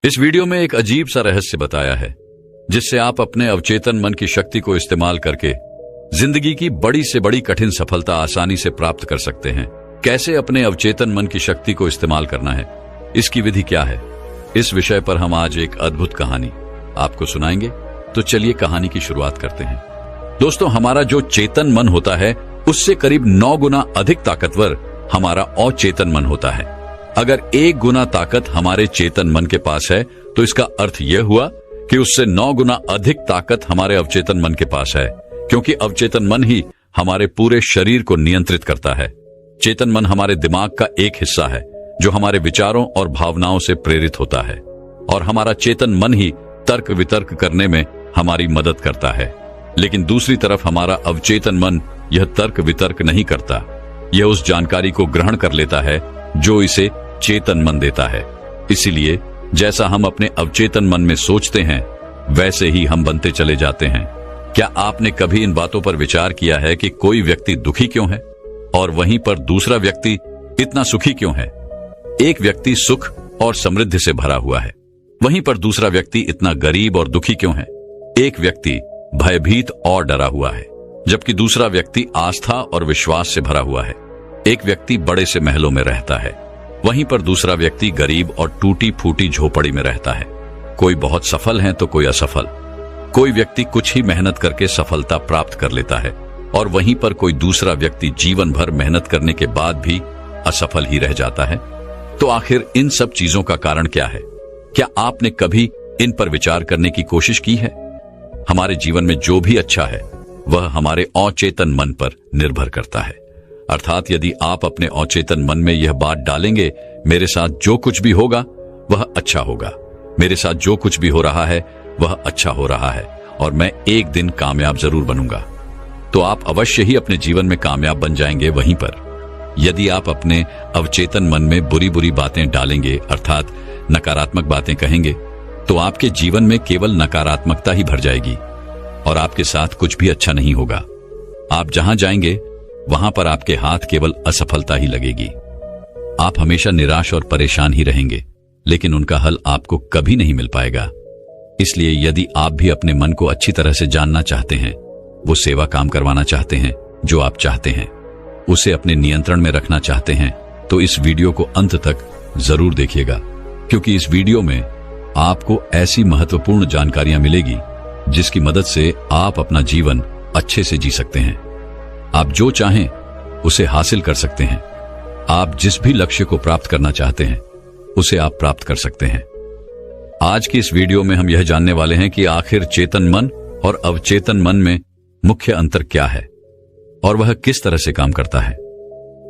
इस वीडियो में एक अजीब सा रहस्य बताया है जिससे आप अपने अवचेतन मन की शक्ति को इस्तेमाल करके जिंदगी की बड़ी से बड़ी कठिन सफलता आसानी से प्राप्त कर सकते हैं। कैसे अपने अवचेतन मन की शक्ति को इस्तेमाल करना है, इसकी विधि क्या है, इस विषय पर हम आज एक अद्भुत कहानी आपको सुनाएंगे। तो चलिए कहानी की शुरुआत करते हैं। दोस्तों, हमारा जो चेतन मन होता है उससे करीब 9 गुना अधिक ताकतवर हमारा अचेतन मन होता है। अगर 1 गुना ताकत हमारे चेतन मन के पास है तो इसका अर्थ यह हुआ कि उससे 9 गुना अधिक ताकत हमारे अवचेतन मन के पास है, क्योंकि अवचेतन मन ही हमारे पूरे शरीर को नियंत्रित करता है। चेतन मन हमारे दिमाग का एक हिस्सा है जो हमारे विचारों और भावनाओं से प्रेरित होता है, और हमारा चेतन मन ही तर्क वितर्क करने में हमारी मदद करता है। लेकिन दूसरी तरफ हमारा अवचेतन मन यह तर्क वितर्क नहीं करता, यह उस जानकारी को ग्रहण कर लेता है जो इसे चेतन मन देता है। इसीलिए जैसा हम अपने अवचेतन मन में सोचते हैं वैसे ही हम बनते चले जाते हैं। क्या आपने कभी इन बातों पर विचार किया है कि कोई व्यक्ति दुखी क्यों है और वहीं पर दूसरा व्यक्ति इतना सुखी क्यों है? एक व्यक्ति सुख और समृद्धि से भरा हुआ है, वहीं पर दूसरा व्यक्ति इतना गरीब और दुखी क्यों है? एक व्यक्ति भयभीत और डरा हुआ है, जबकि दूसरा व्यक्ति आस्था और विश्वास से भरा हुआ है। एक व्यक्ति बड़े से महलों में रहता है, वहीं पर दूसरा व्यक्ति गरीब और टूटी फूटी झोपड़ी में रहता है। कोई बहुत सफल है तो कोई असफल। कोई व्यक्ति कुछ ही मेहनत करके सफलता प्राप्त कर लेता है और वहीं पर कोई दूसरा व्यक्ति जीवन भर मेहनत करने के बाद भी असफल ही रह जाता है। तो आखिर इन सब चीजों का कारण क्या है? क्या आपने कभी इन पर विचार करने की कोशिश की है? हमारे जीवन में जो भी अच्छा है वह हमारे अचेतन मन पर निर्भर करता है। अर्थात यदि आप अपने अचेतन मन में यह बात डालेंगे, मेरे साथ जो कुछ भी होगा वह अच्छा होगा, मेरे साथ जो कुछ भी हो रहा है वह अच्छा हो रहा है और मैं एक दिन कामयाब जरूर बनूंगा, तो आप अवश्य ही अपने जीवन में कामयाब बन जाएंगे। वहीं पर यदि आप अपने अवचेतन मन में बुरी बुरी बातें डालेंगे, अर्थात नकारात्मक बातें कहेंगे, तो आपके जीवन में केवल नकारात्मकता ही भर जाएगी और आपके साथ कुछ भी अच्छा नहीं होगा। आप जहां जाएंगे वहां पर आपके हाथ केवल असफलता ही लगेगी। आप हमेशा निराश और परेशान ही रहेंगे, लेकिन उनका हल आपको कभी नहीं मिल पाएगा। इसलिए यदि आप भी अपने मन को अच्छी तरह से जानना चाहते हैं, वो सेवा काम करवाना चाहते हैं जो आप चाहते हैं, उसे अपने नियंत्रण में रखना चाहते हैं, तो इस वीडियो को अंत तक जरूर देखिएगा, क्योंकि इस वीडियो में आपको ऐसी महत्वपूर्ण जानकारियां मिलेगी जिसकी मदद से आप अपना जीवन अच्छे से जी सकते हैं। आप जो चाहें उसे हासिल कर सकते हैं। आप जिस भी लक्ष्य को प्राप्त करना चाहते हैं उसे आप प्राप्त कर सकते हैं। आज की इस वीडियो में हम यह जानने वाले हैं कि आखिर चेतन मन और अवचेतन मन में मुख्य अंतर क्या है और वह किस तरह से काम करता है,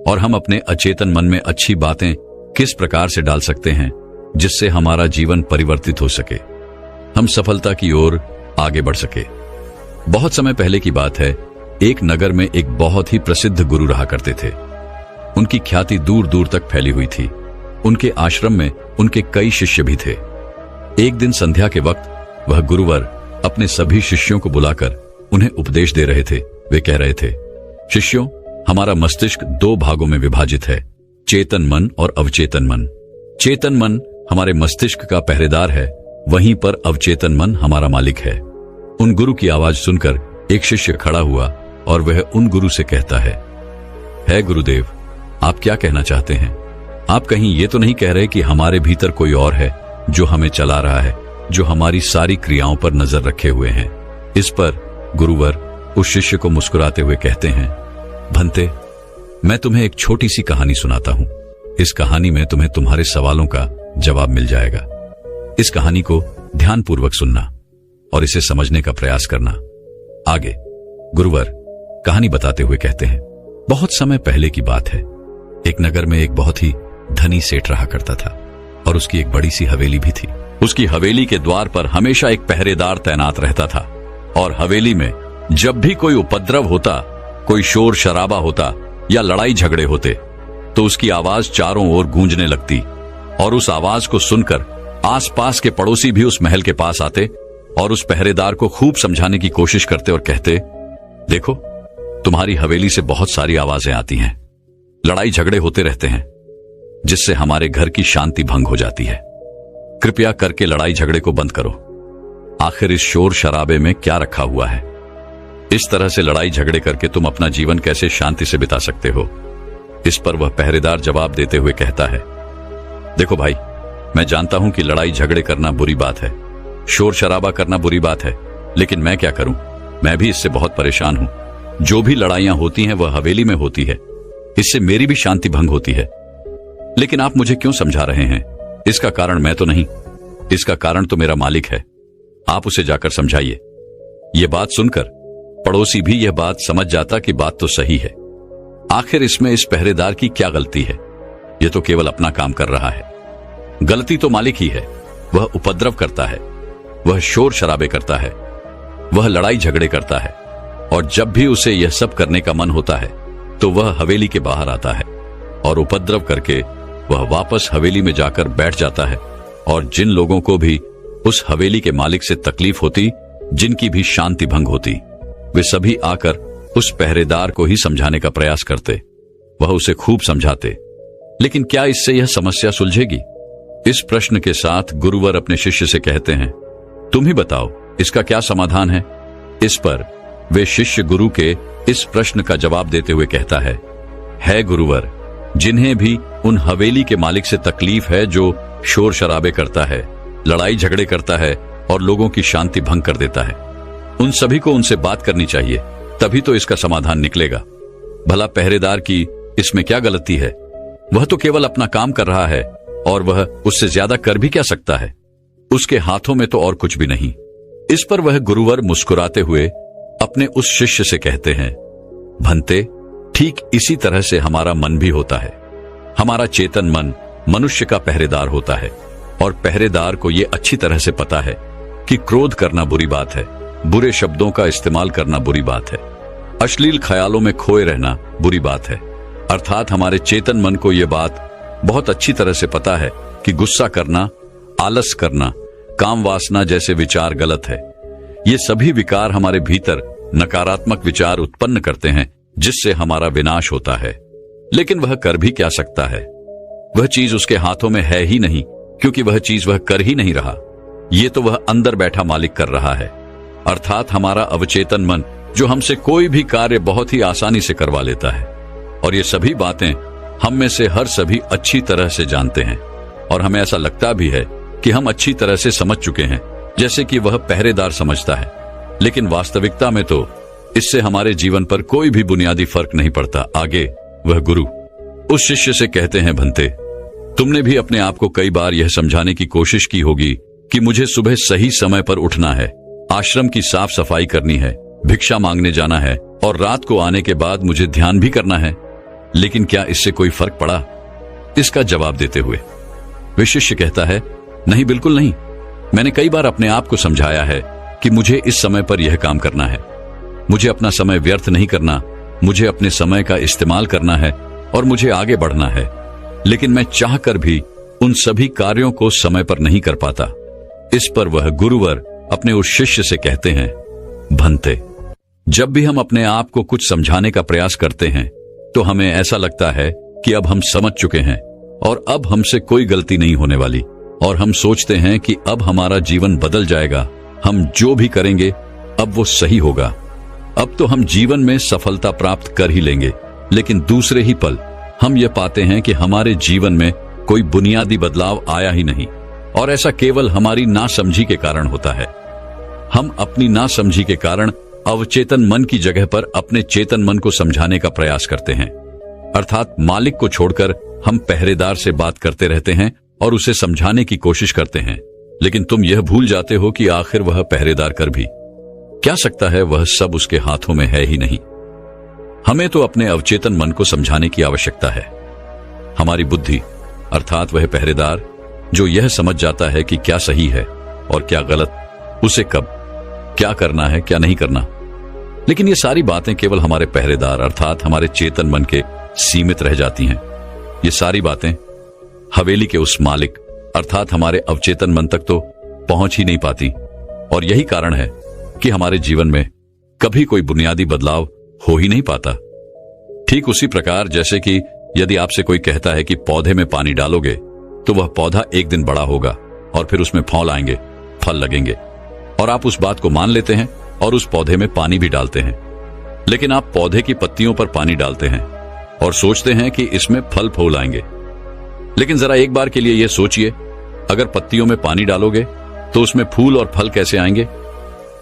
और हम अपने अचेतन मन में अच्छी बातें किस प्रकार से डाल सकते हैं जिससे हमारा जीवन परिवर्तित हो सके, हम सफलता की ओर आगे बढ़ सके। बहुत समय पहले की बात है, एक नगर में एक बहुत ही प्रसिद्ध गुरु रहा करते थे। उनकी ख्याति दूर दूर तक फैली हुई थी। उनके आश्रम में उनके कई शिष्य भी थे। एक दिन संध्या के वक्त वह गुरुवर अपने सभी शिष्यों को बुलाकर उन्हें उपदेश दे रहे थे। वे कह रहे थे, शिष्यों, हमारा मस्तिष्क 2 भागों में विभाजित है, चेतन मन और अवचेतन मन। चेतन मन हमारे मस्तिष्क का पहरेदार है, वहीं पर अवचेतन मन हमारा मालिक है। उन गुरु की आवाज सुनकर एक शिष्य खड़ा हुआ और वह उन गुरु से कहता है गुरुदेव, आप क्या कहना चाहते हैं? आप कहीं ये तो नहीं कह रहे कि हमारे भीतर कोई और है जो हमें चला रहा है, जो हमारी सारी क्रियाओं पर नजर रखे हुए हैं? इस पर गुरुवर उस शिष्य को मुस्कुराते हुए कहते हैं, भंते, मैं तुम्हें एक छोटी सी कहानी सुनाता हूं। इस कहानी में तुम्हें तुम्हारे सवालों का जवाब मिल जाएगा। इस कहानी को ध्यानपूर्वक सुनना और इसे समझने का प्रयास करना। आगे गुरुवर कहानी बताते हुए कहते हैं, बहुत समय पहले की बात है। एक नगर में एक बहुत ही धनी सेठ रहा करता था और उसकी एक बड़ी सी हवेली भी थी। उसकी हवेली के द्वार पर हमेशा एक पहरेदार तैनात रहता था और हवेली में जब भी कोई उपद्रव होता, कोई शोर शराबा होता या लड़ाई झगड़े होते, तो उसकी आवाज चारों ओर गूंजने लगती और उस आवाज को सुनकर आसपास के पड़ोसी भी उस महल के पास आते और उस पहरेदार को खूब समझाने की कोशिश करते और कहते, देखो, तुम्हारी हवेली से बहुत सारी आवाजें आती हैं, लड़ाई झगड़े होते रहते हैं, जिससे हमारे घर की शांति भंग हो जाती है। कृपया करके लड़ाई झगड़े को बंद करो। आखिर इस शोर शराबे में क्या रखा हुआ है? इस तरह से लड़ाई झगड़े करके तुम अपना जीवन कैसे शांति से बिता सकते हो? इस पर वह पहरेदार जवाब देते हुए कहता है, देखो भाई, मैं जानता हूं कि लड़ाई झगड़े करना बुरी बात है, शोर शराबा करना बुरी बात है, लेकिन मैं क्या करूं? मैं भी इससे बहुत परेशान हूं। जो भी लड़ाइयां होती हैं वह हवेली में होती है, इससे मेरी भी शांति भंग होती है। लेकिन आप मुझे क्यों समझा रहे हैं? इसका कारण मैं तो नहीं, इसका कारण तो मेरा मालिक है। आप उसे जाकर समझाइए। यह बात सुनकर पड़ोसी भी यह बात समझ जाता कि बात तो सही है। आखिर इसमें इस पहरेदार की क्या गलती है? यह तो केवल अपना काम कर रहा है। गलती तो मालिक ही है। वह उपद्रव करता है, वह शोर शराबे करता है, वह लड़ाई झगड़े करता है, और जब भी उसे यह सब करने का मन होता है तो वह हवेली के बाहर आता है और उपद्रव करके वह वापस हवेली में जाकर बैठ जाता है। और जिन लोगों को भी उस हवेली के मालिक से तकलीफ होती, जिनकी भी शांति भंग होती, वे सभी आकर उस पहरेदार को ही समझाने का प्रयास करते। वह उसे खूब समझाते, लेकिन क्या इससे यह समस्या सुलझेगी? इस प्रश्न के साथ गुरुवर अपने शिष्य से कहते हैं, तुम ही बताओ इसका क्या समाधान है? इस पर वे शिष्य गुरु के इस प्रश्न का जवाब देते हुए कहता है गुरुवर, जिन्हें भी उन हवेली के मालिक से तकलीफ है जो शोर शराबे करता है, लड़ाई झगड़े करता है और लोगों की शांति भंग कर देता है, उन सभी को उनसे बात करनी चाहिए, तभी तो इसका समाधान निकलेगा। भला पहरेदार की इसमें क्या गलती है? वह तो केवल अपना काम कर रहा है और वह उससे ज्यादा कर भी क्या सकता है? उसके हाथों में तो और कुछ भी नहीं। इस पर वह गुरुवर मुस्कुराते हुए अपने उस शिष्य से कहते हैं, भंते, ठीक इसी तरह से हमारा मन भी होता है। हमारा चेतन मन मनुष्य का पहरेदार होता है और पहरेदार को यह अच्छी तरह से पता है कि क्रोध करना बुरी बात है, बुरे शब्दों का इस्तेमाल करना बुरी बात है, अश्लील ख्यालों में खोए रहना बुरी बात है। अर्थात हमारे चेतन मन को यह बात बहुत अच्छी तरह से पता है कि गुस्सा करना, आलस करना, काम वासना जैसे विचार गलत है। ये सभी विकार हमारे भीतर नकारात्मक विचार उत्पन्न करते हैं, जिससे हमारा विनाश होता है। लेकिन वह कर भी क्या सकता है? वह चीज उसके हाथों में है ही नहीं, क्योंकि वह चीज वह कर ही नहीं रहा। ये तो वह अंदर बैठा मालिक कर रहा है, अर्थात हमारा अवचेतन मन, जो हमसे कोई भी कार्य बहुत ही आसानी से करवा लेता है। और ये सभी बातें हम में से हर सभी अच्छी तरह से जानते हैं, और हमें ऐसा लगता भी है कि हम अच्छी तरह से समझ चुके हैं, जैसे कि वह पहरेदार समझता है। लेकिन वास्तविकता में तो इससे हमारे जीवन पर कोई भी बुनियादी फर्क नहीं पड़ता। आगे वह गुरु उस शिष्य से कहते हैं, भंते, तुमने भी अपने आप को कई बार यह समझाने की कोशिश की होगी कि मुझे सुबह सही समय पर उठना है, आश्रम की साफ सफाई करनी है, भिक्षा मांगने जाना है और रात को आने के बाद मुझे ध्यान भी करना है। लेकिन क्या इससे कोई फर्क पड़ा? इसका जवाब देते हुए वे शिष्य कहता है, नहीं, बिल्कुल नहीं। मैंने कई बार अपने आप को समझाया है कि मुझे इस समय पर यह काम करना है, मुझे अपना समय व्यर्थ नहीं करना, मुझे अपने समय का इस्तेमाल करना है और मुझे आगे बढ़ना है। लेकिन मैं चाहकर भी उन सभी कार्यों को समय पर नहीं कर पाता। इस पर वह गुरुवर अपने उस शिष्य से कहते हैं, भंते, जब भी हम अपने आप को कुछ समझाने का प्रयास करते हैं तो हमें ऐसा लगता है कि अब हम समझ चुके हैं और अब हमसे कोई गलती नहीं होने वाली, और हम सोचते हैं कि अब हमारा जीवन बदल जाएगा, हम जो भी करेंगे अब वो सही होगा, अब तो हम जीवन में सफलता प्राप्त कर ही लेंगे। लेकिन दूसरे ही पल हम ये पाते हैं कि हमारे जीवन में कोई बुनियादी बदलाव आया ही नहीं, और ऐसा केवल हमारी नासमझी के कारण होता है। हम अपनी नासमझी के कारण अवचेतन मन की जगह पर अपने चेतन मन को समझाने का प्रयास करते हैं, अर्थात मालिक को छोड़कर हम पहरेदार से बात करते रहते हैं और उसे समझाने की कोशिश करते हैं। लेकिन तुम यह भूल जाते हो कि आखिर वह पहरेदार कर भी क्या सकता है? वह सब उसके हाथों में है ही नहीं। हमें तो अपने अवचेतन मन को समझाने की आवश्यकता है। हमारी बुद्धि, अर्थात वह पहरेदार जो यह समझ जाता है कि क्या सही है और क्या गलत, उसे कब क्या करना है, क्या नहीं करना। लेकिन ये सारी बातें केवल हमारे पहरेदार अर्थात हमारे चेतन मन के सीमित रह जाती हैं। ये सारी बातें हवेली के उस मालिक अर्थात हमारे अवचेतन मन तक तो पहुंच ही नहीं पाती, और यही कारण है कि हमारे जीवन में कभी कोई बुनियादी बदलाव हो ही नहीं पाता। ठीक उसी प्रकार जैसे कि यदि आपसे कोई कहता है कि पौधे में पानी डालोगे तो वह पौधा एक दिन बड़ा होगा और फिर उसमें फल आएंगे, फल लगेंगे, और आप उस बात को मान लेते हैं और उस पौधे में पानी भी डालते हैं। लेकिन आप पौधे की पत्तियों पर पानी डालते हैं और सोचते हैं कि इसमें फल फूल आएंगे। लेकिन जरा एक बार के लिए यह सोचिए, अगर पत्तियों में पानी डालोगे तो उसमें फूल और फल कैसे आएंगे?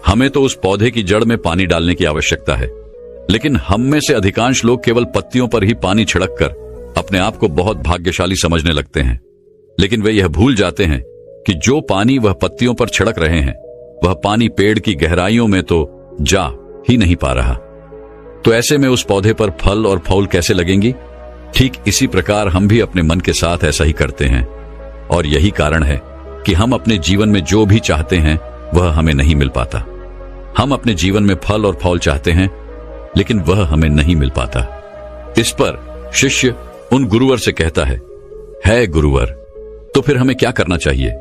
हमें तो उस पौधे की जड़ में पानी डालने की आवश्यकता है, लेकिन हम में से अधिकांश लोग केवल पत्तियों पर ही पानी छिड़क कर अपने आप को बहुत भाग्यशाली समझने लगते हैं। लेकिन वे यह भूल जाते हैं कि जो पानी वह पत्तियों पर छिड़क रहे हैं, वह पानी पेड़ की गहराइयों में तो जा ही नहीं पा रहा। तो ऐसे में उस पौधे पर फल और फूल कैसे लगेंगी? ठीक इसी प्रकार हम भी अपने मन के साथ ऐसा ही करते हैं, और यही कारण है कि हम अपने जीवन में जो भी चाहते हैं वह हमें नहीं मिल पाता। हम अपने जीवन में फल और फूल चाहते हैं, लेकिन वह हमें नहीं मिल पाता। इस पर शिष्य उन गुरुवर से कहता है गुरुवर, तो फिर हमें क्या करना चाहिए?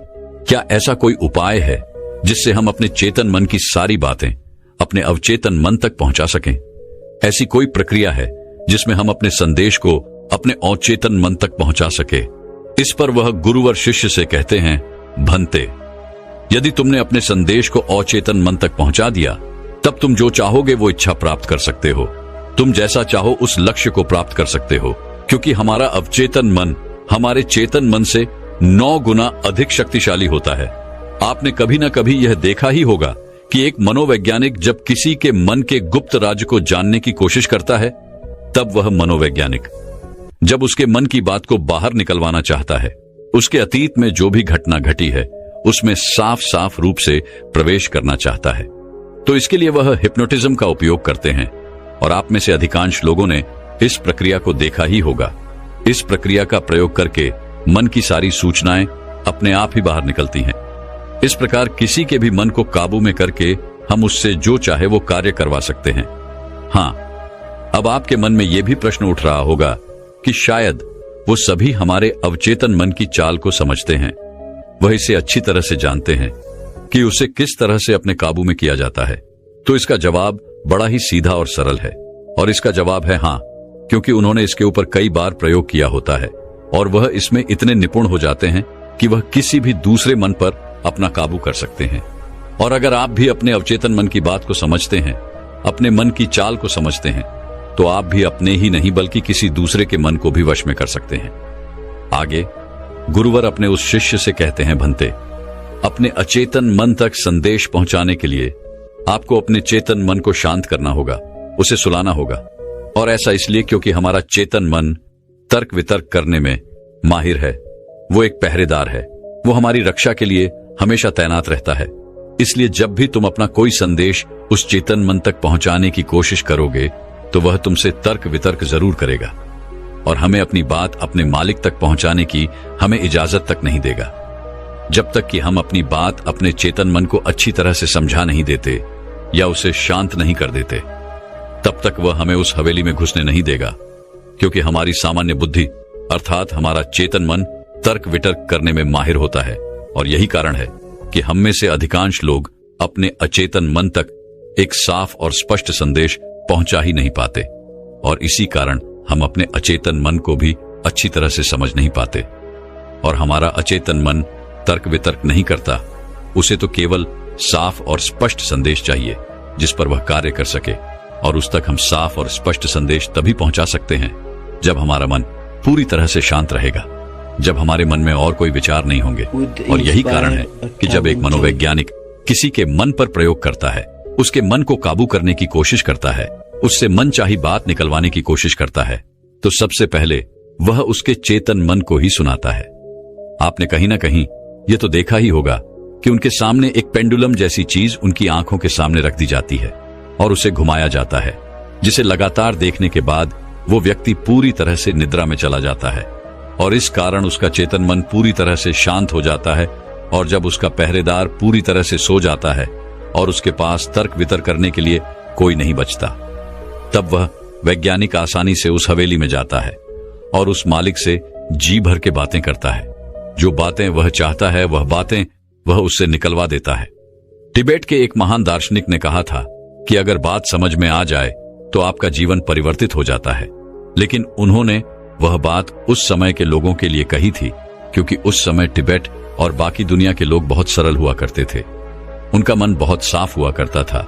क्या ऐसा कोई उपाय है जिससे हम अपने चेतन मन की सारी बातें अपने अवचेतन मन तक पहुंचा सकें? ऐसी कोई प्रक्रिया है जिसमें हम अपने संदेश को अपने अवचेतन मन तक पहुंचा सके? इस पर वह गुरुवर शिष्य से कहते हैं, भंते, यदि तुमने अपने संदेश को अवचेतन मन तक पहुंचा दिया, तब तुम जो चाहोगे वो इच्छा प्राप्त कर सकते हो। तुम जैसा चाहो उस लक्ष्य को प्राप्त कर सकते हो, क्योंकि हमारा अवचेतन मन हमारे चेतन मन से 9 गुना अधिक शक्तिशाली होता है। आपने कभी ना कभी यह देखा ही होगा कि एक मनोवैज्ञानिक जब किसी के मन के गुप्त राज्य को जानने की कोशिश करता है, तब वह मनोवैज्ञानिक जब उसके मन की बात को बाहर निकलवाना चाहता है, उसके अतीत में जो भी घटना घटी है उसमें साफ साफ रूप से प्रवेश करना चाहता है, तो इसके लिए वह हिप्नोटिज्म का उपयोग करते हैं। और आप में से अधिकांश लोगों ने इस प्रक्रिया को देखा ही होगा। इस प्रक्रिया का प्रयोग करके मन की सारी सूचनाएं अपने आप ही बाहर निकलती हैं। इस प्रकार किसी के भी मन को काबू में करके हम उससे जो चाहे वो कार्य करवा सकते हैं। हाँ, अब आपके मन में यह भी प्रश्न उठ रहा होगा कि शायद वो सभी हमारे अवचेतन मन की चाल को समझते हैं, वह इसे अच्छी तरह से जानते हैं कि उसे किस तरह से अपने काबू में किया जाता है। तो इसका जवाब बड़ा ही सीधा और सरल है, और इसका जवाब है हाँ, क्योंकि उन्होंने इसके ऊपर कई बार प्रयोग किया होता है और वह इसमें इतने निपुण हो जाते हैं कि वह किसी भी दूसरे मन पर अपना काबू कर सकते हैं। और अगर आप भी अपने अवचेतन मन की बात को समझते हैं, अपने मन की चाल को समझते हैं, तो आप भी अपने ही नहीं बल्कि किसी दूसरे के मन को भी वश में कर सकते हैं। आगे गुरुवर अपने उस शिष्य से कहते हैं, भंते, अपने अचेतन मन तक संदेश पहुंचाने के लिए आपको अपने चेतन मन को शांत करना होगा, उसे सुलाना होगा। और ऐसा इसलिए क्योंकि हमारा चेतन मन तर्क वितर्क करने में माहिर है। वो एक पहरेदार है, वो हमारी रक्षा के लिए हमेशा तैनात रहता है। इसलिए जब भी तुम अपना कोई संदेश उस चेतन मन तक पहुंचाने की कोशिश करोगे, तो वह तुमसे तर्क वितर्क जरूर करेगा और हमें अपनी बात अपने मालिक तक पहुंचाने की हमें इजाजत तक नहीं देगा। जब तक कि हम अपनी बात अपने चेतन मन को अच्छी तरह से समझा नहीं देते या उसे शांत नहीं कर देते, तब तक वह हमें उस हवेली में घुसने नहीं देगा, क्योंकि हमारी सामान्य बुद्धि अर्थात हमारा चेतन मन तर्क वितर्क करने में माहिर होता है। और यही कारण है कि हम में से अधिकांश लोग अपने अचेतन मन तक एक साफ और स्पष्ट संदेश पहुंचा ही नहीं पाते, और इसी कारण हम अपने अचेतन मन को भी अच्छी तरह से समझ नहीं पाते। और हमारा अचेतन मन तर्क वितर्क नहीं करता, उसे तो केवल साफ और स्पष्ट संदेश चाहिए जिस पर वह कार्य कर सके। और उस तक हम साफ और स्पष्ट संदेश तभी पहुंचा सकते हैं जब हमारा मन पूरी तरह से शांत रहेगा, जब हमारे मन में और कोई विचार नहीं होंगे। और यही कारण है कि जब एक मनोवैज्ञानिक किसी के मन पर प्रयोग करता है, उसके मन को काबू करने की कोशिश करता है, उससे मनचाही बात निकलवाने की कोशिश करता है, तो सबसे पहले वह उसके चेतन मन को ही सुनाता है। आपने कहीं ना कहीं यह तो देखा ही होगा कि उनके सामने एक पेंडुलम जैसी चीज उनकी आंखों के सामने रख दी जाती है और उसे घुमाया जाता है, जिसे लगातार देखने के बाद वो व्यक्ति पूरी तरह से निद्रा में चला जाता है। और इस कारण उसका चेतन मन पूरी तरह से शांत हो जाता है। और जब उसका पहरेदार पूरी तरह से सो जाता है और उसके पास तर्क वितर्क करने के लिए कोई नहीं बचता, तब वह वैज्ञानिक आसानी से उस हवेली में जाता है और उस मालिक से जी भर के बातें करता है। जो बातें वह चाहता है वह बातें वह उससे निकलवा देता है। तिब्बत के एक महान दार्शनिक ने कहा था कि अगर बात समझ में आ जाए तो आपका जीवन परिवर्तित हो जाता है। लेकिन उन्होंने वह बात उस समय के लोगों के लिए कही थी, क्योंकि उस समय तिब्बत और बाकी दुनिया के लोग बहुत सरल हुआ करते थे। उनका मन बहुत साफ हुआ करता था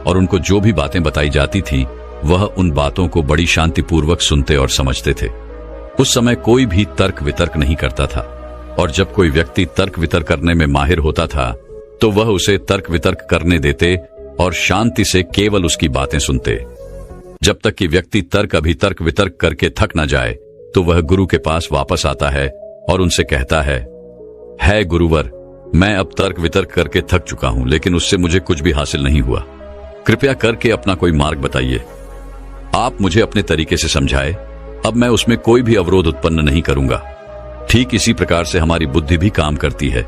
और उनको जो भी बातें बताई जाती थी वह उन बातों को बड़ी शांतिपूर्वक सुनते और समझते थे। उस समय कोई भी तर्क वितर्क नहीं करता था, और जब कोई व्यक्ति तर्क वितर्क करने में माहिर होता था तो वह उसे तर्क वितर्क करने देते और शांति से केवल उसकी बातें सुनते। जब तक कि व्यक्ति तर्क अभितर्क वितर्क करके थक न जाए तो वह गुरु के पास वापस आता है और उनसे कहता है गुरुवर, मैं अब तर्क वितर्क करके थक चुका हूं, लेकिन उससे मुझे कुछ भी हासिल नहीं हुआ। कृपया करके अपना कोई मार्ग बताइए। आप मुझे अपने तरीके से समझाए, अब मैं उसमें कोई भी अवरोध उत्पन्न नहीं करूंगा। ठीक इसी प्रकार से हमारी बुद्धि भी काम करती है।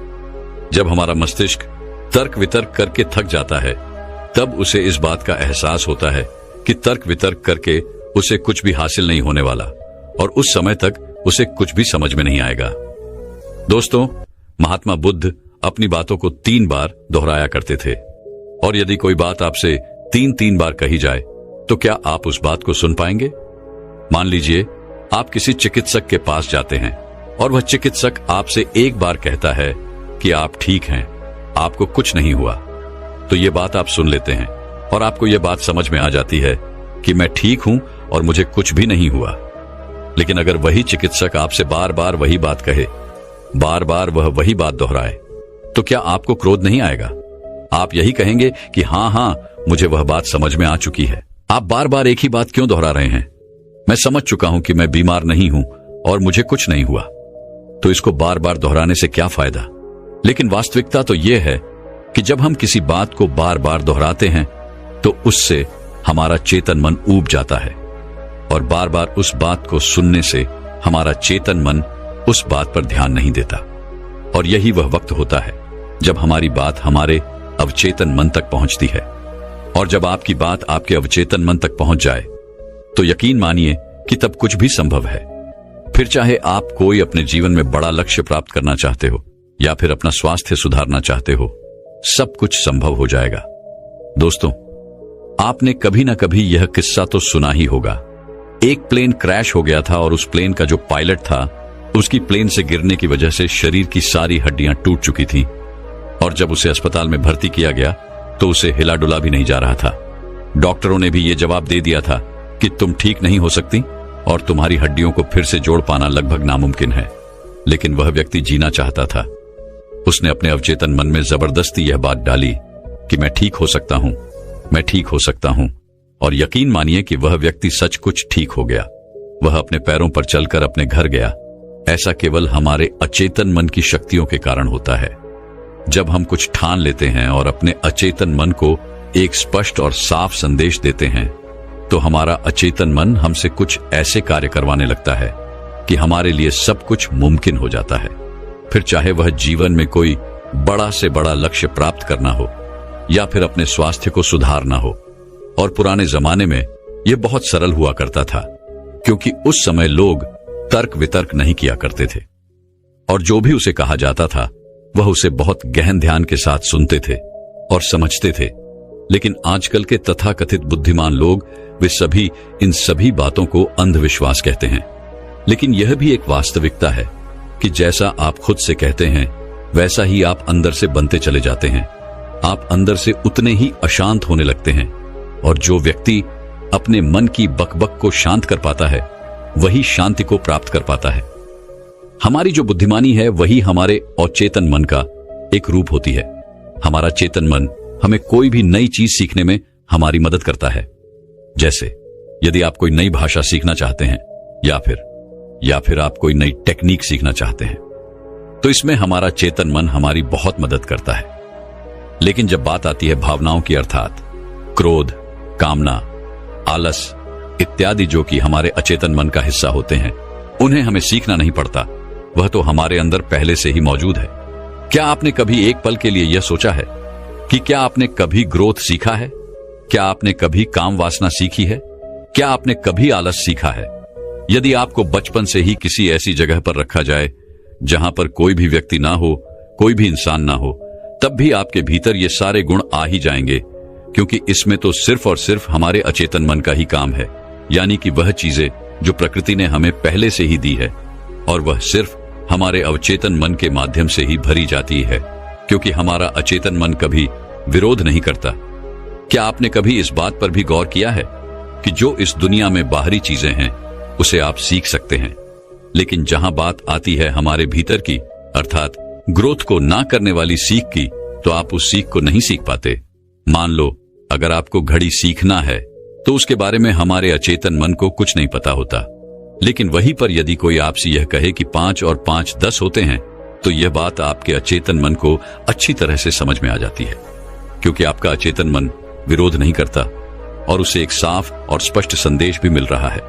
जब हमारा मस्तिष्क तर्क वितर्क करके थक जाता है तब उसे इस बात का एहसास होता है कि तर्क वितर्क करके उसे कुछ भी हासिल नहीं होने वाला, और उस समय तक उसे कुछ भी समझ में नहीं आएगा। दोस्तों, महात्मा बुद्ध अपनी बातों को 3 बार दोहराया करते थे, और यदि कोई बात आपसे 3 बार कही जाए तो क्या आप उस बात को सुन पाएंगे? मान लीजिए आप किसी चिकित्सक के पास जाते हैं और वह चिकित्सक आपसे 1 बार कहता है कि आप ठीक हैं, आपको कुछ नहीं हुआ, तो ये बात आप सुन लेते हैं और आपको यह बात समझ में आ जाती है कि मैं ठीक हूं और मुझे कुछ भी नहीं हुआ। लेकिन अगर वही चिकित्सक आपसे बार बार वही बात कहे, बार बार वह वही बात दोहराए, तो क्या आपको क्रोध नहीं आएगा? आप यही कहेंगे कि हाँ, मुझे वह बात समझ में आ चुकी है। आप बार बार एक ही बात क्यों दोहरा रहे हैं? मैं समझ चुका हूं कि मैं बीमार नहीं हूं और मुझे कुछ नहीं हुआ, तो इसको बार बार दोहराने से क्या फायदा? लेकिन वास्तविकता तो यह है कि जब हम किसी बात को बार बार दोहराते हैं तो उससे हमारा चेतन मन ऊब जाता है, और बार बार उस बात को सुनने से हमारा चेतन मन उस बात पर ध्यान नहीं देता। और यही वह वक्त होता है जब हमारी बात हमारे अवचेतन मन तक पहुंचती है, और जब आपकी बात आपके अवचेतन मन तक पहुंच जाए तो यकीन मानिए कि तब कुछ भी संभव है। फिर चाहे आप कोई अपने जीवन में बड़ा लक्ष्य प्राप्त करना चाहते हो या फिर अपना स्वास्थ्य सुधारना चाहते हो, सब कुछ संभव हो जाएगा। दोस्तों, आपने कभी ना कभी यह किस्सा तो सुना ही होगा। एक प्लेन क्रैश हो गया था और उस प्लेन का जो पायलट था उसकी प्लेन से गिरने की वजह से शरीर की सारी हड्डियां टूट चुकी थी, और जब उसे अस्पताल में भर्ती किया गया तो उसे हिला डुला भी नहीं जा रहा था। डॉक्टरों ने भी यह जवाब दे दिया था कि तुम ठीक नहीं हो सकती और तुम्हारी हड्डियों को फिर से जोड़ पाना लगभग नामुमकिन है। लेकिन वह व्यक्ति जीना चाहता था। उसने अपने अवचेतन मन में जबरदस्ती यह बात डाली कि मैं ठीक हो सकता हूं, मैं ठीक हो सकता हूं, और यकीन मानिए कि वह व्यक्ति सच कुछ ठीक हो गया। वह अपने पैरों पर चलकर अपने घर गया। ऐसा केवल हमारे अचेतन मन की शक्तियों के कारण होता है। जब हम कुछ ठान लेते हैं और अपने अचेतन मन को एक स्पष्ट और साफ संदेश देते हैं तो हमारा अचेतन मन हमसे कुछ ऐसे कार्य करवाने लगता है कि हमारे लिए सब कुछ मुमकिन हो जाता है। फिर चाहे वह जीवन में कोई बड़ा से बड़ा लक्ष्य प्राप्त करना हो या फिर अपने स्वास्थ्य को सुधारना हो। और पुराने जमाने में यह बहुत सरल हुआ करता था, क्योंकि उस समय लोग तर्क वितर्क नहीं किया करते थे, और जो भी उसे कहा जाता था वह उसे बहुत गहन ध्यान के साथ सुनते थे और समझते थे। लेकिन आजकल के तथाकथित बुद्धिमान लोग वे सभी इन सभी बातों को अंधविश्वास कहते हैं। लेकिन यह भी एक वास्तविकता है कि जैसा आप खुद से कहते हैं वैसा ही आप अंदर से बनते चले जाते हैं। आप अंदर से उतने ही अशांत होने लगते हैं, और जो व्यक्ति अपने मन की बकबक को शांत कर पाता है वही शांति को प्राप्त कर पाता है। हमारी जो बुद्धिमानी है वही हमारे अचेतन मन का एक रूप होती है। हमारा चेतन मन हमें कोई भी नई चीज सीखने में हमारी मदद करता है। जैसे यदि आप कोई नई भाषा सीखना चाहते हैं या फिर आप कोई नई टेक्निक सीखना चाहते हैं तो इसमें हमारा चेतन मन हमारी बहुत मदद करता है। लेकिन जब बात आती है भावनाओं की, अर्थात क्रोध, कामना, आलस इत्यादि, जो कि हमारे अचेतन मन का हिस्सा होते हैं, उन्हें हमें सीखना नहीं पड़ता, वह तो हमारे अंदर पहले से ही मौजूद है। क्या आपने कभी एक पल के लिए यह सोचा है कि क्या आपने कभी ग्रोथ सीखा है? क्या आपने कभी काम वासना सीखी है? क्या आपने कभी आलस सीखा है? यदि आपको बचपन से ही किसी ऐसी जगह पर रखा जाए जहां पर कोई भी व्यक्ति ना हो, कोई भी इंसान ना हो, तब भी आपके भीतर ये सारे गुण आ ही जाएंगे, क्योंकि इसमें तो सिर्फ और सिर्फ हमारे अचेतन मन का ही काम है। यानी कि वह चीजें जो प्रकृति ने हमें पहले से ही दी है, और वह सिर्फ हमारे अवचेतन मन के माध्यम से ही भरी जाती है, क्योंकि हमारा अचेतन मन कभी विरोध नहीं करता। क्या आपने कभी इस बात पर भी गौर किया है कि जो इस दुनिया में बाहरी चीजें हैं उसे आप सीख सकते हैं, लेकिन जहां बात आती है हमारे भीतर की, अर्थात ग्रोथ को ना करने वाली सीख की, तो आप उस सीख को नहीं सीख पाते। मान लो अगर आपको घड़ी सीखना है तो उसके बारे में हमारे अचेतन मन को कुछ नहीं पता होता, लेकिन वहीं पर यदि कोई आपसे यह कहे कि 5 और 5 10 होते हैं, तो यह बात आपके अचेतन मन को अच्छी तरह से समझ में आ जाती है, क्योंकि आपका अचेतन मन विरोध नहीं करता और उसे एक साफ और स्पष्ट संदेश भी मिल रहा है।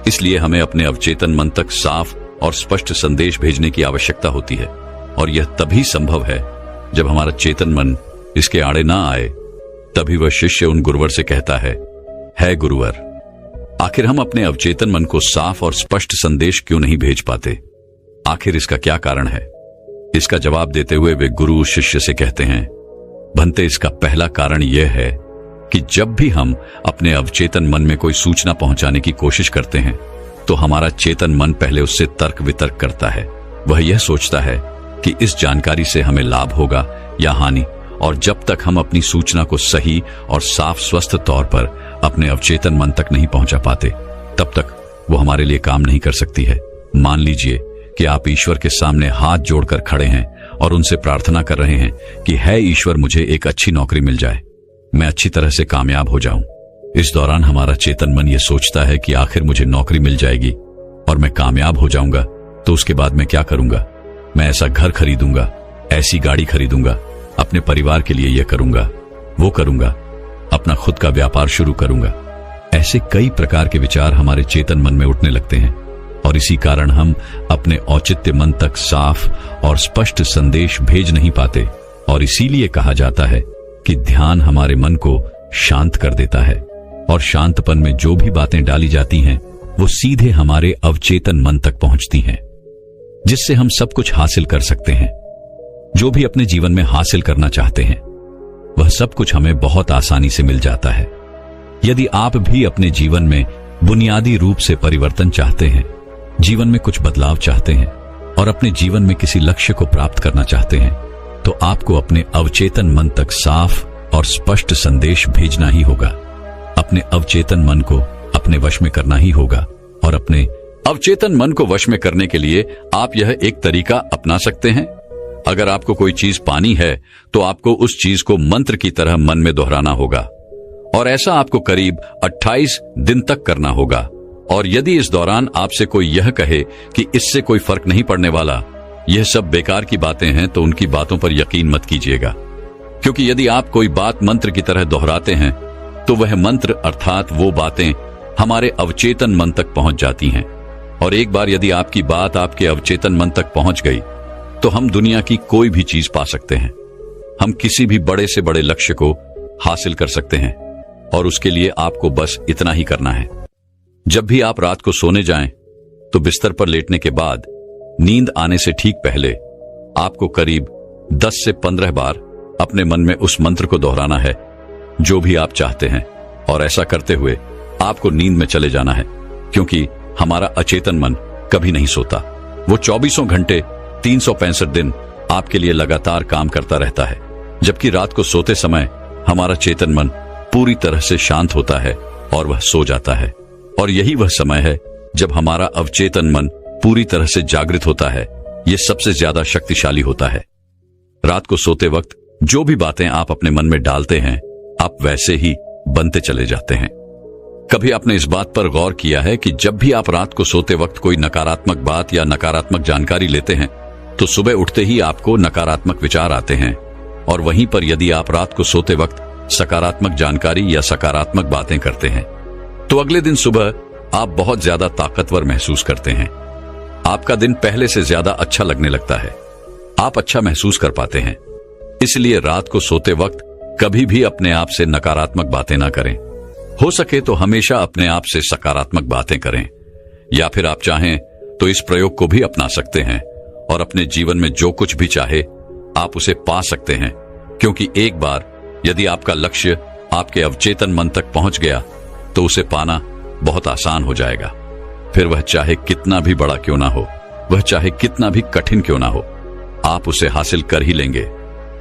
इसलिए हमें अपने अवचेतन मन तक साफ और स्पष्ट संदेश भेजने की आवश्यकता होती है, और यह तभी संभव है जब हमारा चेतन मन इसके आड़े ना आए। तभी वह शिष्य उन गुरुवर से कहता है गुरुवर, आखिर हम अपने अवचेतन मन को साफ और स्पष्ट संदेश क्यों नहीं भेज पाते? आखिर इसका क्या कारण है? इसका जवाब देते हुए वे गुरु शिष्य से कहते हैं, भंते, इसका पहला कारण यह है कि जब भी हम अपने अवचेतन मन में कोई सूचना पहुंचाने की कोशिश करते हैं तो हमारा चेतन मन पहले उससे तर्क वितर्क करता है। वह यह सोचता है कि इस जानकारी से हमें लाभ होगा या हानि, और जब तक हम अपनी सूचना को सही और साफ स्वस्थ तौर पर अपने अवचेतन मन तक नहीं पहुंचा पाते, तब तक वो हमारे लिए काम नहीं कर सकती है। मान लीजिए कि आप ईश्वर के सामने हाथ जोड़कर खड़े हैं और उनसे प्रार्थना कर रहे हैं कि है ईश्वर, मुझे एक अच्छी नौकरी मिल जाए, मैं अच्छी तरह से कामयाब हो जाऊं। इस दौरान हमारा चेतन मन यह सोचता है कि आखिर मुझे नौकरी मिल जाएगी और मैं कामयाब हो जाऊंगा, तो उसके बाद मैं क्या करूंगा? मैं ऐसा घर खरीदूंगा, ऐसी गाड़ी खरीदूंगा, अपने परिवार के लिए यह करूंगा, वो करूंगा, अपना खुद का व्यापार शुरू करूंगा। ऐसे कई प्रकार के विचार हमारे चेतन मन में उठने लगते हैं, और इसी कारण हम अपने औचित्य मन तक साफ और स्पष्ट संदेश भेज नहीं पाते। और इसीलिए कहा जाता है कि ध्यान हमारे मन को शांत कर देता है, और शांतपन में जो भी बातें डाली जाती हैं वो सीधे हमारे अवचेतन मन तक पहुंचती हैं, जिससे हम सब कुछ हासिल कर सकते हैं। जो भी अपने जीवन में हासिल करना चाहते हैं वह सब कुछ हमें बहुत आसानी से मिल जाता है। यदि आप भी अपने जीवन में बुनियादी रूप से परिवर्तन चाहते हैं, जीवन में कुछ बदलाव चाहते हैं और अपने जीवन में किसी लक्ष्य को प्राप्त करना चाहते हैं, तो आपको अपने अवचेतन मन तक साफ और स्पष्ट संदेश भेजना ही होगा। अपने अवचेतन मन को अपने वश में करना ही होगा, और अपने अवचेतन मन को वश में करने के लिए आप यह एक तरीका अपना सकते हैं। अगर आपको कोई चीज पानी है तो आपको उस चीज को मंत्र की तरह मन में दोहराना होगा, और ऐसा आपको करीब 28 दिन तक करना होगा। और यदि इस दौरान आपसे कोई यह कहे कि इससे कोई फर्क नहीं पड़ने वाला, यह सब बेकार की बातें हैं, तो उनकी बातों पर यकीन मत कीजिएगा, क्योंकि यदि आप कोई बात मंत्र की तरह दोहराते हैं तो वह मंत्र अर्थात वो बातें हमारे अवचेतन मन तक पहुंच जाती हैं। और एक बार यदि आपकी बात आपके अवचेतन मन तक पहुंच गई तो हम दुनिया की कोई भी चीज पा सकते हैं। हम किसी भी बड़े से बड़े लक्ष्य को हासिल कर सकते हैं, और उसके लिए आपको बस इतना ही करना है। जब भी आप रात को सोने जाएं तो बिस्तर पर लेटने के बाद नींद आने से ठीक पहले आपको करीब 10 से 15 बार अपने मन में उस मंत्र को दोहराना है जो भी आप चाहते हैं, और ऐसा करते हुए आपको नींद में चले जाना है, क्योंकि हमारा अचेतन मन कभी नहीं सोता। वो 24 घंटे 365 दिन आपके लिए लगातार काम करता रहता है, जबकि रात को सोते समय हमारा चेतन मन पूरी तरह से शांत होता है और वह सो जाता है। और यही वह समय है जब हमारा अवचेतन मन पूरी तरह से जागृत होता है। यह सबसे ज्यादा शक्तिशाली होता है। रात को सोते वक्त जो भी बातें आप अपने मन में डालते हैं, आप वैसे ही बनते चले जाते हैं। कभी आपने इस बात पर गौर किया है कि जब भी आप रात को सोते वक्त कोई नकारात्मक बात या नकारात्मक जानकारी लेते हैं तो सुबह उठते ही आपको नकारात्मक विचार आते हैं, और वहीं पर यदि आप रात को सोते वक्त सकारात्मक जानकारी या सकारात्मक बातें करते हैं तो अगले दिन सुबह आप बहुत ज्यादा ताकतवर महसूस करते हैं। आपका दिन पहले से ज्यादा अच्छा लगने लगता है, आप अच्छा महसूस कर पाते हैं। इसलिए रात को सोते वक्त कभी भी अपने आप से नकारात्मक बातें ना करें। हो सके तो हमेशा अपने आप से सकारात्मक बातें करें, या फिर आप चाहें तो इस प्रयोग को भी अपना सकते हैं और अपने जीवन में जो कुछ भी चाहे आप उसे पा सकते हैं, क्योंकि एक बार यदि आपका लक्ष्य आपके अवचेतन मन तक पहुंच गया तो उसे पाना बहुत आसान हो जाएगा। फिर वह चाहे कितना भी बड़ा क्यों ना हो, वह चाहे कितना भी कठिन क्यों ना हो, आप उसे हासिल कर ही लेंगे,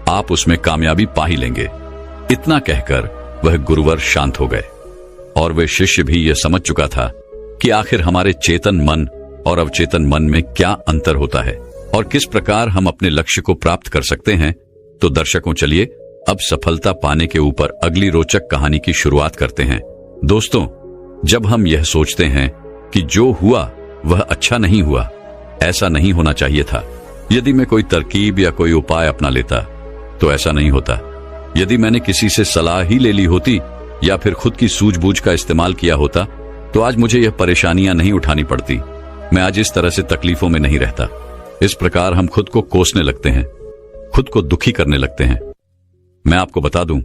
आप उसमें कामयाबी पा ही लेंगे। इतना कहकर वह गुरुवर शांत हो गए और वे शिष्य भी यह समझ चुका था कि आखिर हमारे चेतन मन और अवचेतन मन में क्या अंतर होता है और किस प्रकार हम अपने लक्ष्य को प्राप्त कर सकते हैं। तो दर्शकों, चलिए अब सफलता पाने के ऊपर अगली रोचक कहानी की शुरुआत करते हैं। दोस्तों, जब हम यह सोचते हैं कि जो हुआ वह अच्छा नहीं हुआ, ऐसा नहीं होना चाहिए था, यदि मैं कोई तरकीब या कोई उपाय अपना लेता तो ऐसा नहीं होता, यदि मैंने किसी से सलाह ही ले ली होती या फिर खुद की सूझबूझ का इस्तेमाल किया होता तो आज मुझे यह परेशानियां नहीं उठानी पड़ती, मैं आज इस तरह से तकलीफों में नहीं रहता। इस प्रकार हम खुद को कोसने लगते हैं, खुद को दुखी करने लगते हैं। मैं आपको बता दूं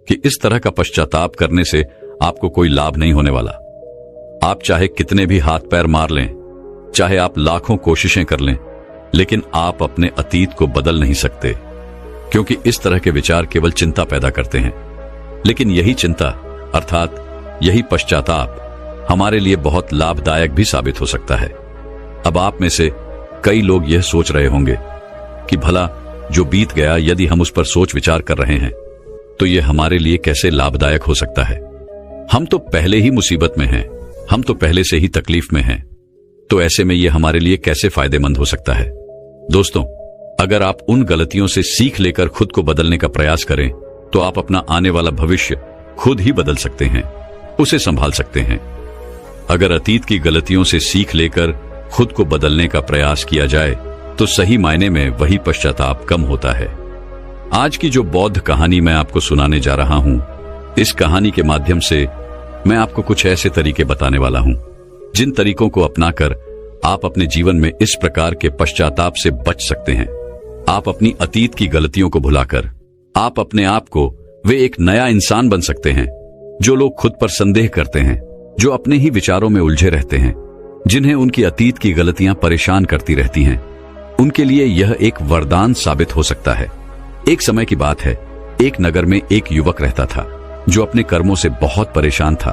कि इस तरह का पश्चाताप करने से आपको कोई लाभ नहीं होने वाला। आप चाहे कितने भी हाथ पैर मार लें, चाहे आप लाखों कोशिशें कर लें, लेकिन आप अपने अतीत को बदल नहीं सकते, क्योंकि इस तरह के विचार केवल चिंता पैदा करते हैं। लेकिन यही चिंता अर्थात यही पश्चाताप हमारे लिए बहुत लाभदायक भी साबित हो सकता है। अब आप में से कई लोग यह सोच रहे होंगे कि भला जो बीत गया, यदि हम उस पर सोच विचार कर रहे हैं तो यह हमारे लिए कैसे लाभदायक हो सकता है। हम तो पहले ही मुसीबत में हैं, हम तो पहले से ही तकलीफ में हैं, तो ऐसे में यह हमारे लिए कैसे फायदेमंद हो सकता है। दोस्तों, अगर आप उन गलतियों से सीख लेकर खुद को बदलने का प्रयास करें तो आप अपना आने वाला भविष्य खुद ही बदल सकते हैं, उसे संभाल सकते हैं। अगर अतीत की गलतियों से सीख लेकर खुद को बदलने का प्रयास किया जाए तो सही मायने में वही पश्चाताप कम होता है। आज की जो बौद्ध कहानी मैं आपको सुनाने जा रहा हूं, इस कहानी के माध्यम से मैं आपको कुछ ऐसे तरीके बताने वाला हूं जिन तरीकों को अपनाकर आप अपने जीवन में इस प्रकार के पश्चाताप से बच सकते हैं। आप अपनी अतीत की गलतियों को भुलाकर आप अपने आप को वे एक नया इंसान बन सकते हैं। जो लोग खुद पर संदेह करते हैं, जो अपने ही विचारों में उलझे रहते हैं, जिन्हें उनकी अतीत की गलतियां परेशान करती रहती हैं, उनके लिए यह एक वरदान साबित हो सकता है। एक समय की बात है, एक नगर में एक युवक रहता था जो अपने कर्मों से बहुत परेशान था।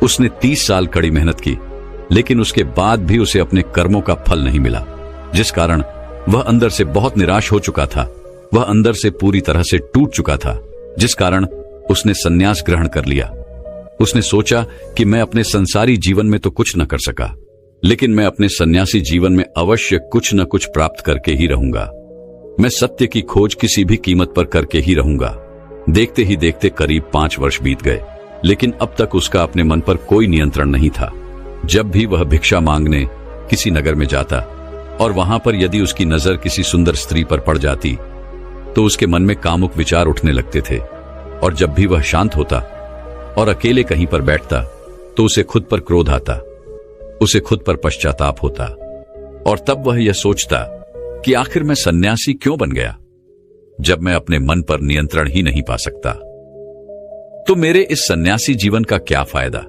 उसने 30 साल कड़ी मेहनत की, लेकिन उसके बाद भी उसे अपने कर्मों का फल नहीं मिला, जिस कारण वह अंदर से बहुत निराश हो चुका था। वह अंदर से पूरी तरह से टूट चुका था, जिस कारण उसने संन्यास ग्रहण कर लिया। उसने सोचा कि मैं अपने संसारी जीवन में तो कुछ न कर सका, लेकिन मैं अपने सन्यासी जीवन में अवश्य कुछ न कुछ प्राप्त करके ही रहूंगा। मैं सत्य की खोज किसी भी कीमत पर करके ही रहूंगा। देखते ही देखते करीब 5 वर्ष बीत गए, लेकिन अब तक उसका अपने मन पर कोई नियंत्रण नहीं था। जब भी वह भिक्षा मांगने किसी नगर में जाता और वहां पर यदि उसकी नजर किसी सुंदर स्त्री पर पड़ जाती तो उसके मन में कामुक विचार उठने लगते थे, और जब भी वह शांत होता और अकेले कहीं पर बैठता तो उसे खुद पर क्रोध आता, उसे खुद पर पश्चाताप होता, और तब वह यह सोचता कि आखिर मैं सन्यासी क्यों बन गया जब मैं अपने मन पर नियंत्रण ही नहीं पा सकता। तो मेरे इस सन्यासी जीवन का क्या फायदा?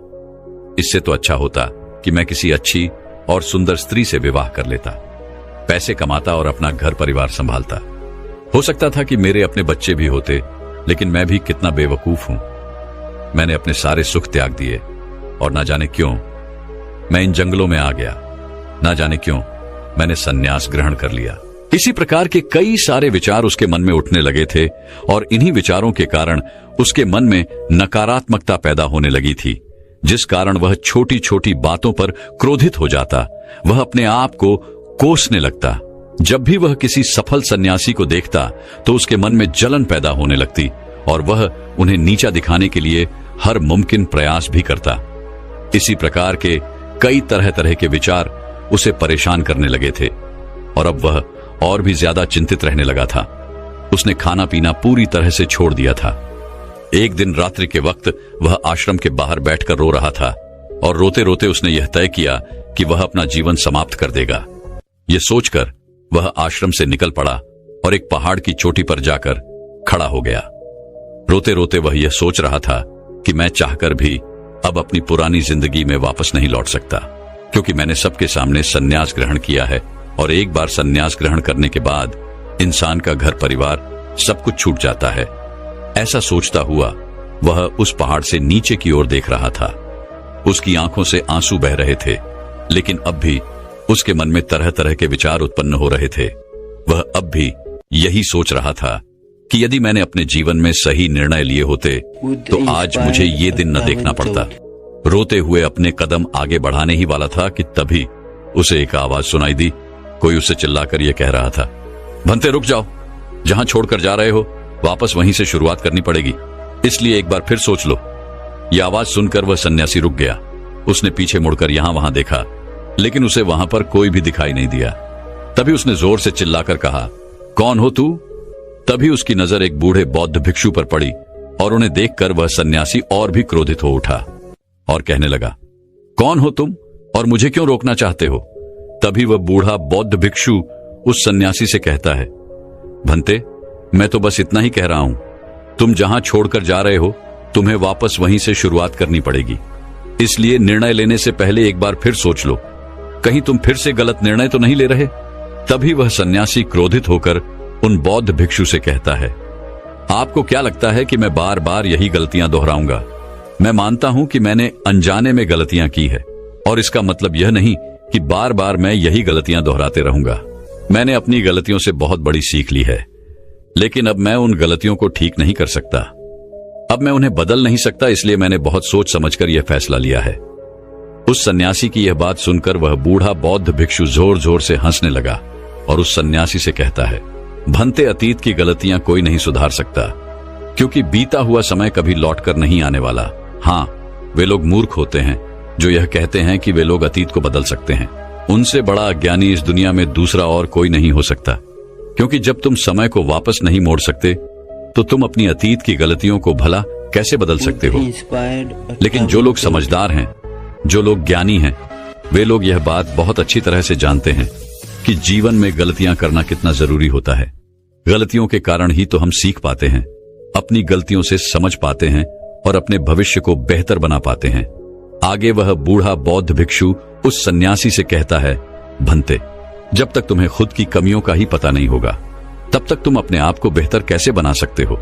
इससे तो अच्छा होता कि मैं किसी अच्छी और सुंदर स्त्री से विवाह कर लेता, पैसे कमाता और अपना घर परिवार संभालता। हो सकता था कि मेरे अपने बच्चे भी होते, लेकिन मैं भी कितना बेवकूफ हूं। मैंने अपने सारे सुख त्याग दिए और ना जाने क्यों मैं इन जंगलों में आ गया, ना जाने क्यों मैंने सन्यास ग्रहण कर लिया। इसी प्रकार के कई सारे विचार उसके मन में उठने लगे थे, और इन्हीं विचारों के कारण उसके मन में नकारात्मकता पैदा होने लगी थी, जिस कारण वह छोटी छोटी बातों पर क्रोधित हो जाता। वह अपने आप को कोसने लगता। जब भी वह किसी सफल सन्यासी को देखता तो उसके मन में जलन पैदा होने लगती, और वह उन्हें नीचा दिखाने के लिए हर मुमकिन प्रयास भी करता। इसी प्रकार के कई तरह तरह के विचार उसे परेशान करने लगे थे, और अब वह और भी ज्यादा चिंतित रहने लगा था। उसने खाना पीना पूरी तरह से छोड़ दिया था। एक दिन रात्रि के वक्त वह आश्रम के बाहर बैठकर रो रहा था, और रोते रोते उसने यह तय किया कि वह अपना जीवन समाप्त कर देगा। यह सोचकर वह आश्रम से निकल पड़ा और एक पहाड़ की चोटी पर जाकर खड़ा हो गया। रोते रोते वह यह सोच रहा था कि मैं चाहकर भी अब अपनी पुरानी जिंदगी में वापस नहीं लौट सकता, क्योंकि मैंने सबके सामने सन्यास ग्रहण किया है, और एक बार सन्यास ग्रहण करने के बाद इंसान का घर परिवार सब कुछ छूट जाता है। ऐसा सोचता हुआ वह उस पहाड़ से नीचे की ओर देख रहा था। उसकी आंखों से आंसू बह रहे थे, लेकिन अब भी उसके मन में तरह तरह के विचार उत्पन्न हो रहे थे। वह अब भी यही सोच रहा था कि यदि मैंने अपने जीवन में सही निर्णय लिए होते तो आज मुझे ये दिन न देखना पड़ता। रोते हुए अपने कदम आगे बढ़ाने ही वाला था कि तभी उसे एक आवाज सुनाई दी। कोई उसे चिल्लाकर यह कह रहा था, भंते रुक जाओ, जहां छोड़कर जा रहे हो वापस वहीं से शुरुआत करनी पड़ेगी, इसलिए एक बार फिर सोच लो। यह आवाज सुनकर वह सन्यासी रुक गया। उसने पीछे मुड़कर यहां वहां देखा, लेकिन उसे वहां पर कोई भी दिखाई नहीं दिया। तभी उसने जोर से चिल्लाकर कहा, कौन हो तू? तभी उसकी नजर एक बूढ़े बौद्ध भिक्षु पर पड़ी और उन्हें देखकर वह सन्यासी और भी क्रोधित हो उठा और कहने लगा, कौन हो तुम और मुझे क्यों रोकना चाहते हो? तभी वह बूढ़ा बौद्ध भिक्षु उस सन्यासी से कहता है, भंते, मैं तो बस इतना ही कह रहा हूं, तुम जहां छोड़कर जा रहे हो तुम्हें वापस वहीं से शुरुआत करनी पड़ेगी, इसलिए निर्णय लेने से पहले एक बार फिर सोच लो, कहीं तुम फिर से गलत निर्णय तो नहीं ले रहे। तभी वह सन्यासी क्रोधित होकर उन बौद्ध भिक्षु से कहता है, आपको क्या लगता है कि मैं बार बार यही गलतियां दोहराऊंगा? मैं मानता हूं कि मैंने अनजाने में गलतियां की है और इसका मतलब यह नहीं कि बार बार मैं यही गलतियां दोहराते रहूंगा। मैंने अपनी गलतियों से बहुत बड़ी सीख ली है, लेकिन अब मैं उन गलतियों को ठीक नहीं कर सकता। अब मैं उन्हें बदल नहीं सकता, इसलिए मैंने बहुत सोच समझकर यह फैसला लिया है। उस सन्यासी की यह बात सुनकर वह बूढ़ा बौद्ध भिक्षु जोर जोर से हंसने लगा और उस सन्यासी से कहता है, भंते, अतीत की गलतियां कोई नहीं सुधार सकता, क्योंकि बीता हुआ समय कभी लौटकर नहीं आने वाला। हां, वे लोग मूर्ख होते हैं जो यह कहते हैं कि वे लोग अतीत को बदल सकते हैं। उनसे बड़ा अज्ञानी इस दुनिया में दूसरा और कोई नहीं हो सकता, क्योंकि जब तुम समय को वापस नहीं मोड़ सकते तो तुम अपनी अतीत की गलतियों को भला कैसे बदल सकते हो? लेकिन जो लोग समझदार हैं, जो लोग ज्ञानी हैं, वे लोग यह बात बहुत अच्छी तरह से जानते हैं कि जीवन में गलतियां करना कितना जरूरी होता है। गलतियों के कारण ही तो हम सीख पाते हैं, अपनी गलतियों से समझ पाते हैं और अपने भविष्य को बेहतर बना पाते हैं। आगे वह बूढ़ा बौद्ध भिक्षु उस सन्यासी से कहता है, भंते, जब तक तुम्हें खुद की कमियों का ही पता नहीं होगा तब तक तुम अपने आप को बेहतर कैसे बना सकते हो?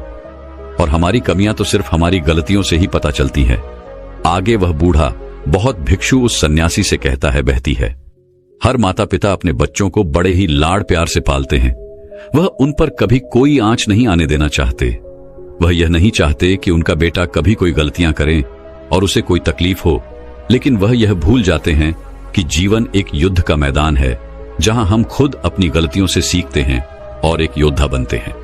और हमारी कमियां तो सिर्फ हमारी गलतियों से ही पता चलती हैं। आगे वह बूढ़ा बहुत भिक्षु उस सन्यासी से कहता है, बहती है, हर माता पिता अपने बच्चों को बड़े ही लाड़ प्यार से पालते हैं। वह उन पर कभी कोई आंच नहीं आने देना चाहते। वह यह नहीं चाहते कि उनका बेटा कभी कोई गलतियां करे और उसे कोई तकलीफ हो, लेकिन वह यह भूल जाते हैं कि जीवन एक युद्ध का मैदान है जहां हम खुद अपनी गलतियों से सीखते हैं और एक योद्धा बनते हैं।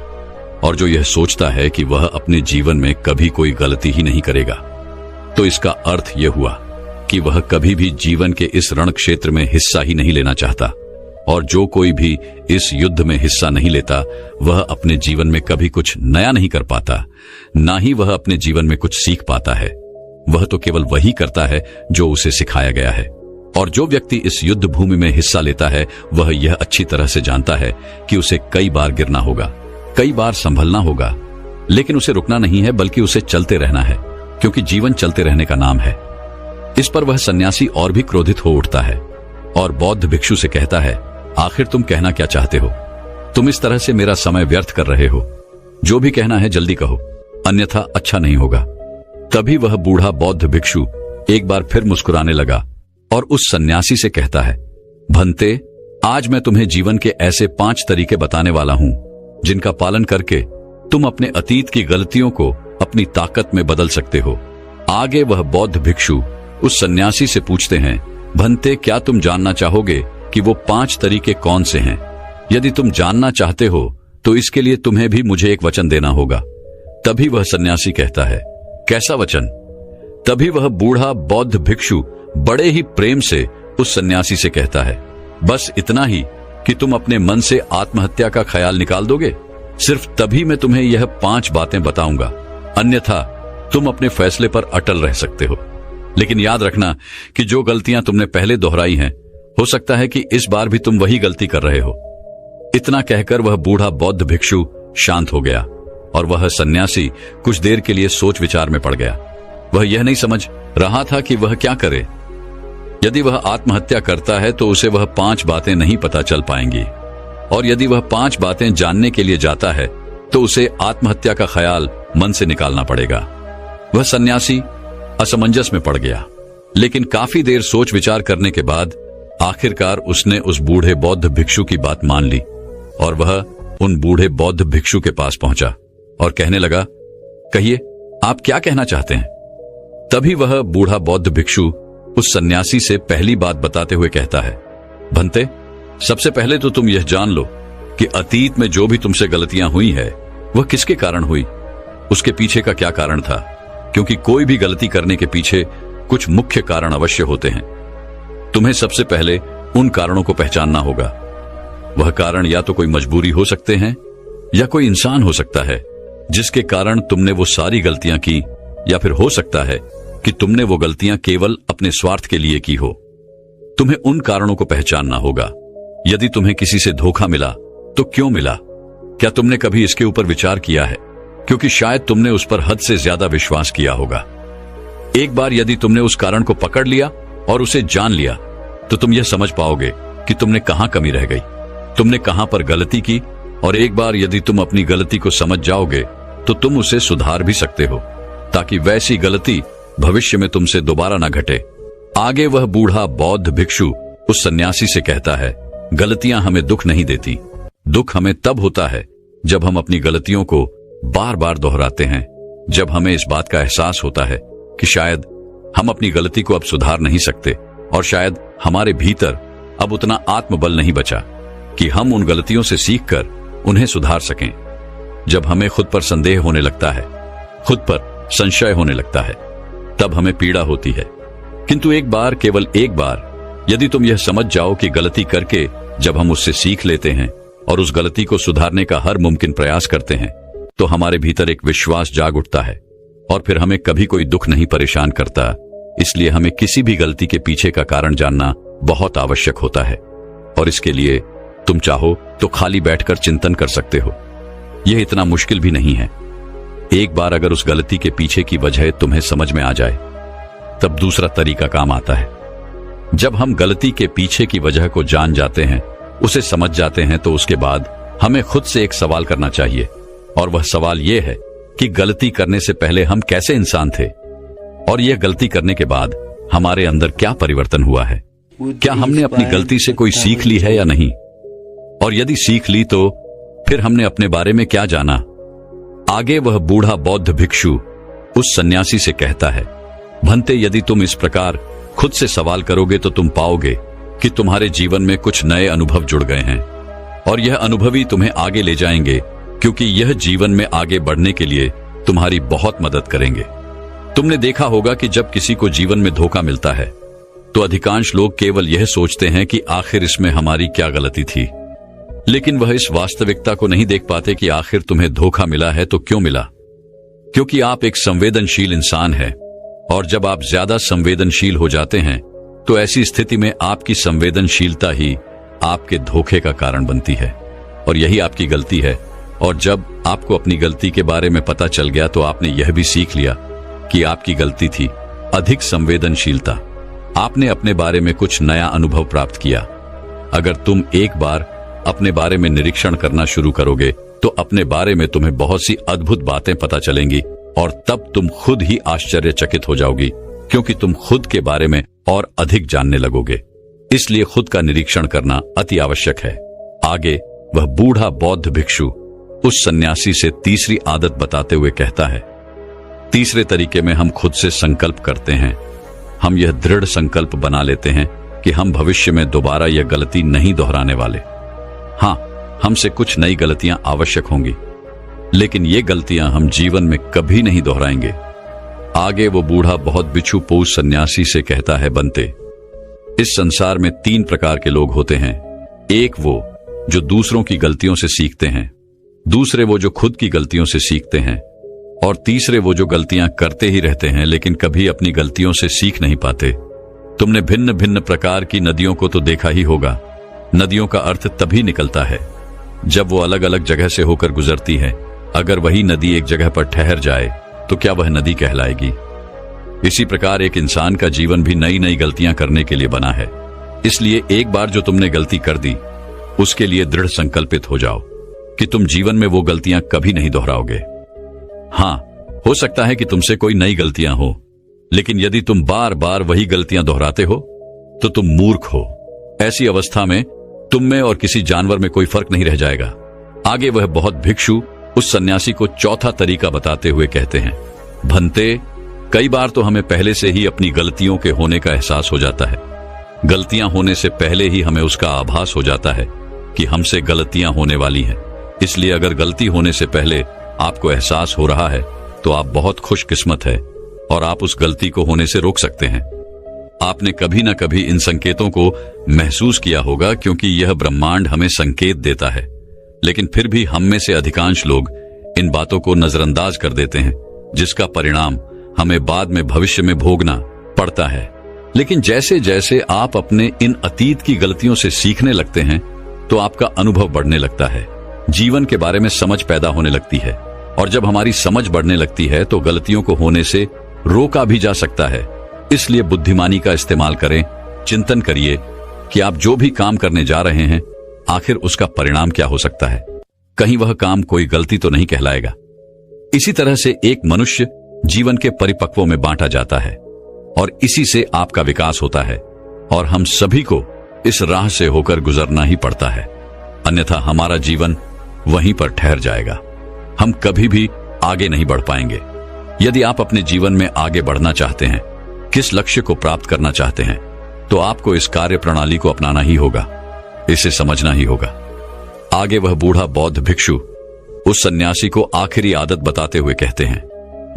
और जो यह सोचता है कि वह अपने जीवन में कभी कोई गलती ही नहीं करेगा, तो इसका अर्थ यह हुआ कि वह कभी भी जीवन के इस रण क्षेत्र में हिस्सा ही नहीं लेना चाहता। और जो कोई भी इस युद्ध में हिस्सा नहीं लेता, वह अपने जीवन में कभी कुछ नया नहीं कर पाता, ना ही वह अपने जीवन में कुछ सीख पाता है। वह तो केवल वही करता है जो उसे सिखाया गया है। और जो व्यक्ति इस युद्ध भूमि में हिस्सा लेता है, वह यह अच्छी तरह से जानता है कि उसे कई बार गिरना होगा, कई बार संभलना होगा, लेकिन उसे रुकना नहीं है, बल्कि उसे चलते रहना है, क्योंकि जीवन चलते रहने का नाम है। इस पर वह सन्यासी और भी क्रोधित हो उठता है और बौद्ध भिक्षु से कहता है, आखिर तुम कहना क्या चाहते हो? तुम इस तरह से मेरा समय व्यर्थ कर रहे हो। जो भी कहना है जल्दी कहो, अन्यथा अच्छा नहीं होगा। तभी वह बूढ़ा बौद्ध भिक्षु एक बार फिर मुस्कुराने लगा और उस सन्यासी से कहता है, भंते, आज मैं तुम्हें जीवन के ऐसे 5 तरीके बताने वाला हूं जिनका पालन करके तुम अपने अतीत की गलतियों को अपनी ताकत में बदल सकते हो। आगे वह बौद्ध भिक्षु उस सन्यासी से पूछते हैं, भंते, क्या तुम जानना चाहोगे कि वो 5 तरीके कौन से हैं? यदि तुम जानना चाहते हो तो इसके लिए तुम्हें भी मुझे एक वचन देना होगा। तभी वह सन्यासी कहता है, कैसा वचन? तभी वह बूढ़ा बौद्ध भिक्षु बड़े ही प्रेम से उस सन्यासी से कहता है, बस इतना ही कि तुम अपने मन से आत्महत्या का ख्याल निकाल दोगे। सिर्फ तभी मैं तुम्हें यह 5 बातें बताऊंगा, अन्यथा तुम अपने फैसले पर अटल रह सकते हो। लेकिन याद रखना कि जो गलतियां तुमने पहले दोहराई हैं, हो सकता है कि इस बार भी तुम वही गलती कर रहे हो। इतना कहकर वह बूढ़ा बौद्ध भिक्षु शांत हो गया और वह सन्यासी कुछ देर के लिए सोच विचार में पड़ गया। वह यह नहीं समझ रहा था कि वह क्या करे। यदि वह आत्महत्या करता है तो उसे वह 5 बातें नहीं पता चल पाएंगी, और यदि वह 5 बातें जानने के लिए जाता है तो उसे आत्महत्या का ख्याल मन से निकालना पड़ेगा। वह सन्यासी असमंजस में पड़ गया, लेकिन काफी देर सोच विचार करने के बाद आखिरकार उसने उस बूढ़े बौद्ध भिक्षु की बात मान ली और वह उन बूढ़े बौद्ध भिक्षु के पास पहुंचा और कहने लगा, कहिए, आप क्या कहना चाहते हैं? तभी वह बूढ़ा बौद्ध भिक्षु उस सन्यासी से पहली बात बताते हुए कहता है, भंते, सबसे पहले तो तुम यह जान लो कि अतीत में जो भी तुमसे गलतियां हुई है वह किसके कारण हुई, उसके पीछे का क्या कारण था, क्योंकि कोई भी गलती करने के पीछे कुछ मुख्य कारण अवश्य होते हैं। तुम्हें सबसे पहले उन कारणों को पहचानना होगा। वह कारण या तो कोई मजबूरी हो सकते हैं या कोई इंसान हो सकता है जिसके कारण तुमने वो सारी गलतियां की, या फिर हो सकता है कि तुमने वो गलतियां केवल अपने स्वार्थ के लिए की हो। तुम्हें उन कारणों को पहचानना होगा। यदि तुम्हें किसी से धोखा मिला तो क्यों मिला? क्या तुमने कभी इसके ऊपर विचार किया है? क्योंकि शायद तुमने उस पर हद से ज्यादा विश्वास किया होगा। एक बार यदि तुमने उस कारण को पकड़ लिया और उसे जान लिया तो तुम यह समझ पाओगे कि तुमने कहां कमी रह गई, तुमने कहां पर गलती की, और एक बार यदि तुम अपनी गलती को समझ जाओगे तो तुम उसे सुधार भी सकते हो ताकि वैसी गलती भविष्य में तुमसे दोबारा ना घटे। आगे वह बूढ़ा बौद्ध भिक्षु उस सन्यासी से कहता है, गलतियां हमें दुख नहीं देती। दुख हमें तब होता है जब हम अपनी गलतियों को बार बार दोहराते हैं, जब हमें इस बात का एहसास होता है कि शायद हम अपनी गलती को अब सुधार नहीं सकते और शायद हमारे भीतर अब उतना आत्मबल नहीं बचा कि हम उन गलतियों से सीखकर उन्हें सुधार सकें। जब हमें खुद पर संदेह होने लगता है, खुद पर संशय होने लगता है, तब हमें पीड़ा होती है। किंतु एक बार, केवल एक बार यदि तुम यह समझ जाओ कि गलती करके जब हम उससे सीख लेते हैं और उस गलती को सुधारने का हर मुमकिन प्रयास करते हैं तो हमारे भीतर एक विश्वास जाग उठता है और फिर हमें कभी कोई दुख नहीं परेशान करता। इसलिए हमें किसी भी गलती के पीछे का कारण जानना बहुत आवश्यक होता है, और इसके लिए तुम चाहो तो खाली बैठकर चिंतन कर सकते हो। यह इतना मुश्किल भी नहीं है। एक बार अगर उस गलती के पीछे की वजह तुम्हें समझ में आ जाए, तब दूसरा तरीका काम आता है। जब हम गलती के पीछे की वजह को जान जाते हैं, उसे समझ जाते हैं, तो उसके बाद हमें खुद से एक सवाल करना चाहिए, और वह सवाल यह है कि गलती करने से पहले हम कैसे इंसान थे, और यह गलती करने के बाद हमारे अंदर क्या परिवर्तन हुआ है। क्या हमने अपनी गलती से कोई सीख ली है या नहीं, और यदि सीख ली तो फिर हमने अपने बारे में क्या जाना। आगे वह बूढ़ा बौद्ध भिक्षु उस सन्यासी से कहता है, भंते, यदि तुम इस प्रकार खुद से सवाल करोगे तो तुम पाओगे कि तुम्हारे जीवन में कुछ नए अनुभव जुड़ गए हैं, और यह अनुभव ही तुम्हें आगे ले जाएंगे, क्योंकि यह जीवन में आगे बढ़ने के लिए तुम्हारी बहुत मदद करेंगे। तुमने देखा होगा कि जब किसी को जीवन में धोखा मिलता है तो अधिकांश लोग केवल यह सोचते हैं कि आखिर इसमें हमारी क्या गलती थी, लेकिन वह इस वास्तविकता को नहीं देख पाते कि आखिर तुम्हें धोखा मिला है तो क्यों मिला। क्योंकि आप एक संवेदनशील इंसान हैं, और जब आप ज्यादा संवेदनशील हो जाते हैं तो ऐसी स्थिति में आपकी संवेदनशीलता ही आपके धोखे का कारण बनती है, और यही आपकी गलती है। और जब आपको अपनी गलती के बारे में पता चल गया तो आपने यह भी सीख लिया कि आपकी गलती थी अधिक संवेदनशीलता। आपने अपने बारे में कुछ नया अनुभव प्राप्त किया। अगर तुम एक बार अपने बारे में निरीक्षण करना शुरू करोगे तो अपने बारे में तुम्हें बहुत सी अद्भुत बातें पता चलेंगी, और तब तुम खुद ही आश्चर्यचकित हो जाओगी, क्योंकि तुम खुद के बारे में और अधिक जानने लगोगे। इसलिए खुद का निरीक्षण करना अति आवश्यक है। आगे वह बूढ़ा बौद्ध भिक्षु उस सन्यासी से तीसरी आदत बताते हुए कहता है, तीसरे तरीके में हम खुद से संकल्प करते हैं। हम यह दृढ़ संकल्प बना लेते हैं कि हम भविष्य में दोबारा यह गलती नहीं दोहराने वाले। हाँ, हमसे कुछ नई गलतियां आवश्यक होंगी, लेकिन ये गलतियां हम जीवन में कभी नहीं दोहराएंगे। आगे वो बूढ़ा बहुत बिच्छू पोष सन्यासी से कहता है, बनते, इस संसार में 3 प्रकार के लोग होते हैं। एक वो जो दूसरों की गलतियों से सीखते हैं, दूसरे वो जो खुद की गलतियों से सीखते हैं, और तीसरे वो जो गलतियां करते ही रहते हैं लेकिन कभी अपनी गलतियों से सीख नहीं पाते। तुमने भिन्न भिन्न प्रकार की नदियों को तो देखा ही होगा। नदियों का अर्थ तभी निकलता है जब वो अलग अलग जगह से होकर गुजरती है। अगर वही नदी एक जगह पर ठहर जाए तो क्या वह नदी कहलाएगी? इसी प्रकार एक इंसान का जीवन भी नई नई गलतियां करने के लिए बना है। इसलिए एक बार जो तुमने गलती कर दी, उसके लिए दृढ़ संकल्पित हो जाओ कि तुम जीवन में वो गलतियां कभी नहीं दोहराओगे। हाँ, हो सकता है कि तुमसे कोई नई गलतियां हो, लेकिन यदि तुम बार बार वही गलतियां दोहराते हो तो तुम मूर्ख हो, ऐसी अवस्था में तुम में और किसी जानवर में कोई फर्क नहीं रह जाएगा। आगे वह बौद्ध भिक्षु उस सन्यासी को चौथा तरीका बताते हुए कहते हैं, भंते, कई बार तो हमें पहले से ही अपनी गलतियों के होने का एहसास हो जाता है। गलतियां होने से पहले ही हमें उसका आभास हो जाता है कि हमसे गलतियां होने वाली हैं। इसलिए अगर गलती होने से पहले आपको एहसास हो रहा है तो आप बहुत खुशकिस्मत है और आप उस गलती को होने से रोक सकते हैं। आपने कभी न कभी इन संकेतों को महसूस किया होगा, क्योंकि यह ब्रह्मांड हमें संकेत देता है। लेकिन फिर भी हम में से अधिकांश लोग इन बातों को नजरअंदाज कर देते हैं, जिसका परिणाम हमें बाद में भविष्य में भोगना पड़ता है। लेकिन जैसे जैसे आप अपने इन अतीत की गलतियों से सीखने लगते हैं तो आपका अनुभव बढ़ने लगता है, जीवन के बारे में समझ पैदा होने लगती है, और जब हमारी समझ बढ़ने लगती है तो गलतियों को होने से रोका भी जा सकता है। इसलिए बुद्धिमानी का इस्तेमाल करें, चिंतन करिए कि आप जो भी काम करने जा रहे हैं आखिर उसका परिणाम क्या हो सकता है। कहीं वह काम कोई गलती तो नहीं कहलाएगा। इसी तरह से एक मनुष्य जीवन के परिपक्वों में बांटा जाता है और इसी से आपका विकास होता है, और हम सभी को इस राह से होकर गुजरना ही पड़ता है, अन्यथा हमारा जीवन वहीं पर ठहर जाएगा। हम कभी भी आगे नहीं बढ़ पाएंगे। यदि आप अपने जीवन में आगे बढ़ना चाहते हैं, किस लक्ष्य को प्राप्त करना चाहते हैं, तो आपको इस कार्य प्रणाली को अपनाना ही होगा, इसे समझना ही होगा। आगे वह बूढ़ा बौद्ध भिक्षु उस सन्यासी को आखिरी आदत बताते हुए कहते हैं,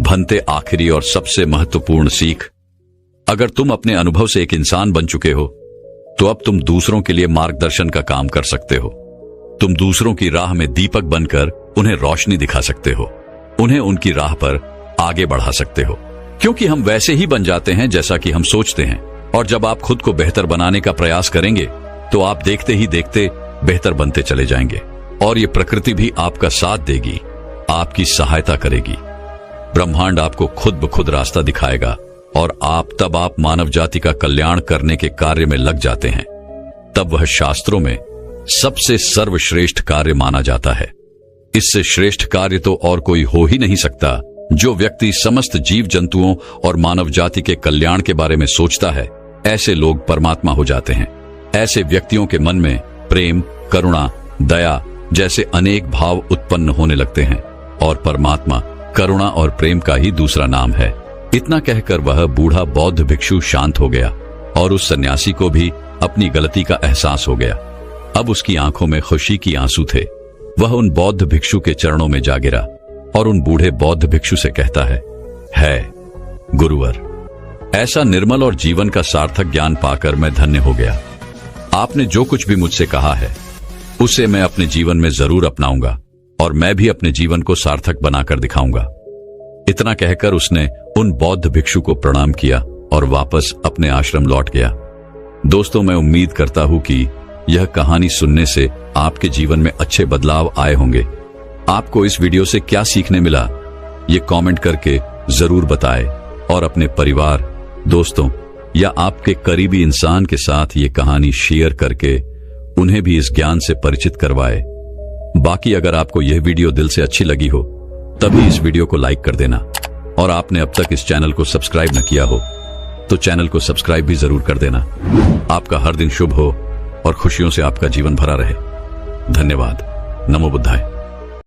भंते, आखिरी और सबसे महत्वपूर्ण सीख, अगर तुम अपने अनुभव से एक इंसान बन चुके हो तो अब तुम दूसरों के लिए मार्गदर्शन का काम कर सकते हो। तुम दूसरों की राह में दीपक बनकर उन्हें रोशनी दिखा सकते हो, उन्हें उनकी राह पर आगे बढ़ा सकते हो, क्योंकि हम वैसे ही बन जाते हैं जैसा कि हम सोचते हैं। और जब आप खुद को बेहतर बनाने का प्रयास करेंगे तो आप देखते ही देखते बेहतर बनते चले जाएंगे, और ये प्रकृति भी आपका साथ देगी, आपकी सहायता करेगी। ब्रह्मांड आपको खुद ब खुद रास्ता दिखाएगा, और तब आप मानव जाति का कल्याण करने के कार्य में लग जाते हैं। तब वह शास्त्रों में सबसे सर्वश्रेष्ठ कार्य माना जाता है। इससे श्रेष्ठ कार्य तो और कोई हो ही नहीं सकता। जो व्यक्ति समस्त जीव जंतुओं और मानव जाति के कल्याण के बारे में सोचता है, ऐसे लोग परमात्मा हो जाते हैं। ऐसे व्यक्तियों के मन में प्रेम, करुणा, दया जैसे अनेक भाव उत्पन्न होने लगते हैं, और परमात्मा करुणा और प्रेम का ही दूसरा नाम है। इतना कहकर वह बूढ़ा बौद्ध भिक्षु शांत हो गया, और उस सन्यासी को भी अपनी गलती का एहसास हो गया। अब उसकी आंखों में खुशी की आंसू थे। वह उन बौद्ध भिक्षु के चरणों में जा गिरा और उन बूढ़े बौद्ध भिक्षु से कहता है गुरुवर, ऐसा निर्मल और जीवन का सार्थक ज्ञान पाकर मैं धन्य हो गया। आपने जो कुछ भी मुझसे कहा है उसे मैं अपने जीवन में जरूर अपनाऊंगा, और मैं भी अपने जीवन को सार्थक बनाकर दिखाऊंगा। इतना कहकर उसने उन बौद्ध भिक्षु को प्रणाम किया और वापस अपने आश्रम लौट गया। दोस्तों, मैं उम्मीद करता हूं कि यह कहानी सुनने से आपके जीवन में अच्छे बदलाव आए होंगे। आपको इस वीडियो से क्या सीखने मिला, ये कमेंट करके जरूर बताएं, और अपने परिवार, दोस्तों या आपके करीबी इंसान के साथ ये कहानी शेयर करके उन्हें भी इस ज्ञान से परिचित करवाएं। बाकी अगर आपको यह वीडियो दिल से अच्छी लगी हो तभी इस वीडियो को लाइक कर देना, और आपने अब तक इस चैनल को सब्सक्राइब न किया हो तो चैनल को सब्सक्राइब भी जरूर कर देना। आपका हर दिन शुभ हो और खुशियों से आपका जीवन भरा रहे। धन्यवाद। नमो बुद्धाय।